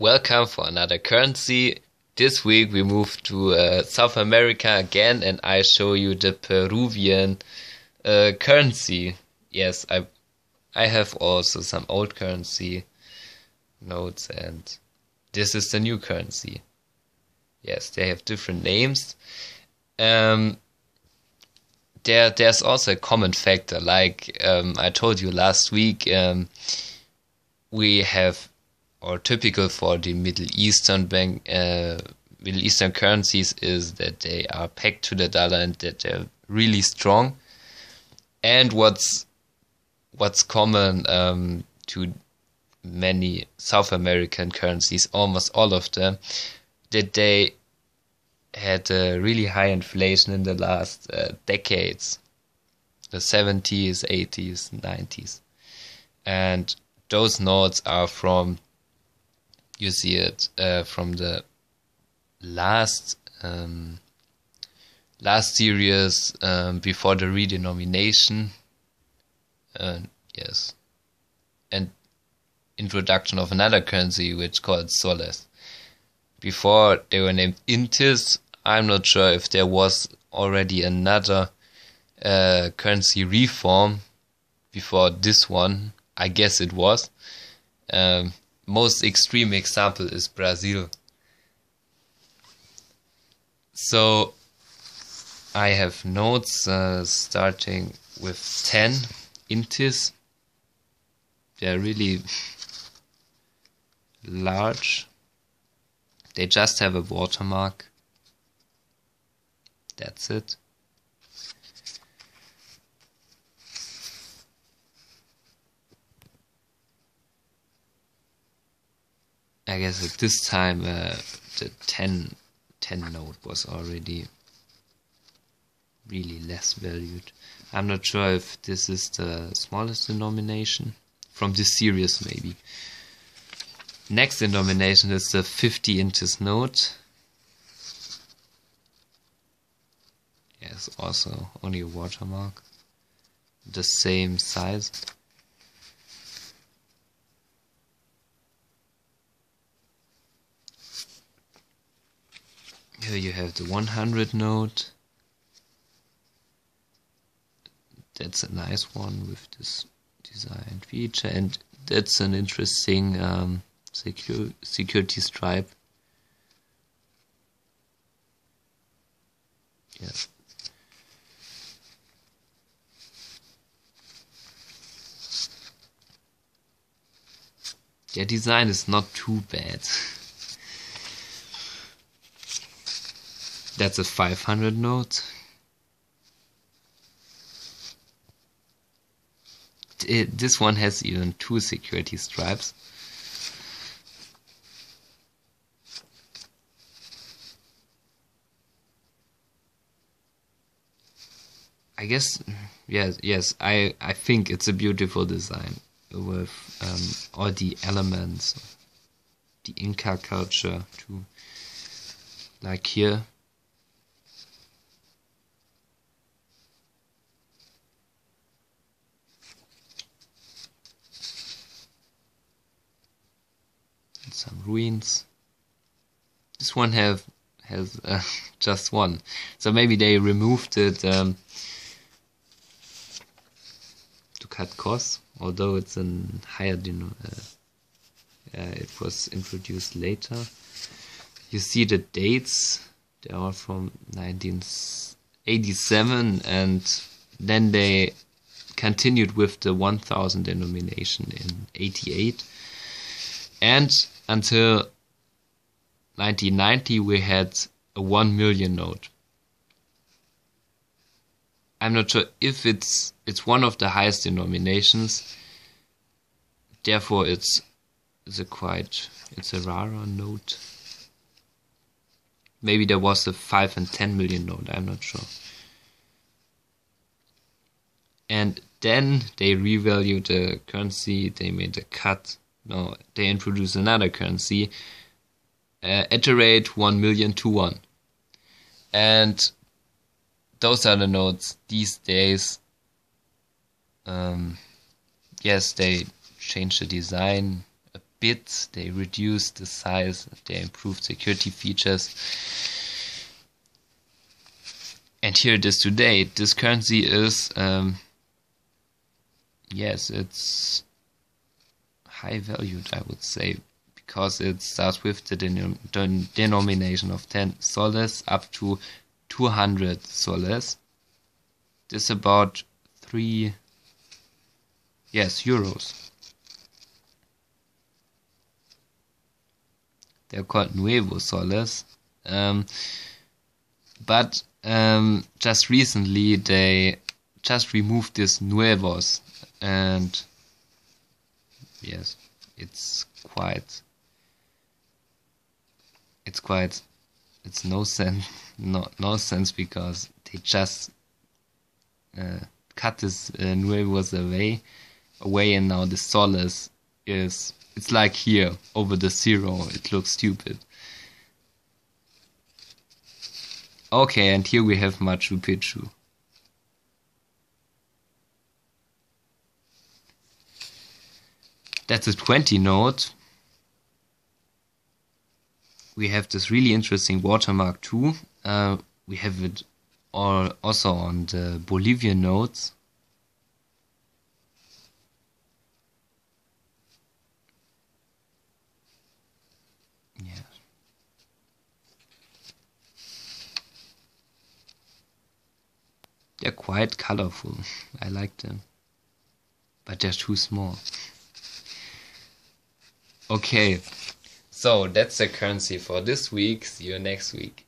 Welcome for another currency. This week we move to South America again, and I show you the Peruvian currency. Yes, I have also some old currency notes, and this is the new currency. Yes, they have different names. There's also a common factor, like I told you last week. We have, or typical for the Middle Eastern currencies is that they are pegged to the dollar and that they're really strong. And what's common to many South American currencies, almost all of them, that they had a really high inflation in the last decades, the 70s, 80s, 90s. And those notes are from, you see it from the last series before the redenomination, yes, and introduction of another currency which called Soles. Before they were named Intis. I'm not sure if there was already another currency reform before this one. I guess it was. Most extreme example is Brazil. So I have notes starting with 10 intis. They're really large. They just have a watermark. That's it. I guess at this time the 10 note was already really less valued. I'm not sure if this is the smallest denomination from this series, maybe. Next denomination is the 50 inches note. Yes, also only a watermark. The same size. Here you have the 100 note. That's a nice one with this design feature, and that's an interesting security stripe. Yes. Their design is not too bad. That's a 500 note. This one has even two security stripes. I guess, yes, I think it's a beautiful design with all the elements of the Inca culture too. Like here. And some ruins. This one has just one, so maybe they removed it to cut costs, although it's a higher it was introduced later. You see the dates, they are from 1987, and then they continued with the 1000 denomination in 88, and until 1990 we had a 1 million note. I'm not sure if it's one of the highest denominations, therefore it's a rarer note. Maybe there was a 5 and 10 million note, I'm not sure. And then they revalued the currency, they made a cut. No, they introduced another currency at the rate 1 million to 1. And those are the notes these days. Yes, they changed the design a bit. They reduced the size, they improved security features. And here it is today. This currency is, yes, it's high valued, I would say, because it starts with the denomination of 10 soles up to 200 soles. This is about 3, yes, euros. They're called Nuevo Soles. But just recently they just removed this nuevos, and yes, it's no sense because they just cut this nuevos away, and now the soles it's like here over the zero. It looks stupid. Okay, and here we have Machu Picchu. That's a 20 note. We have this really interesting watermark too. We have it also on the Bolivian notes. Yeah. They're quite colorful. I like them. But they're too small. Okay. So that's the currency for this week. See you next week.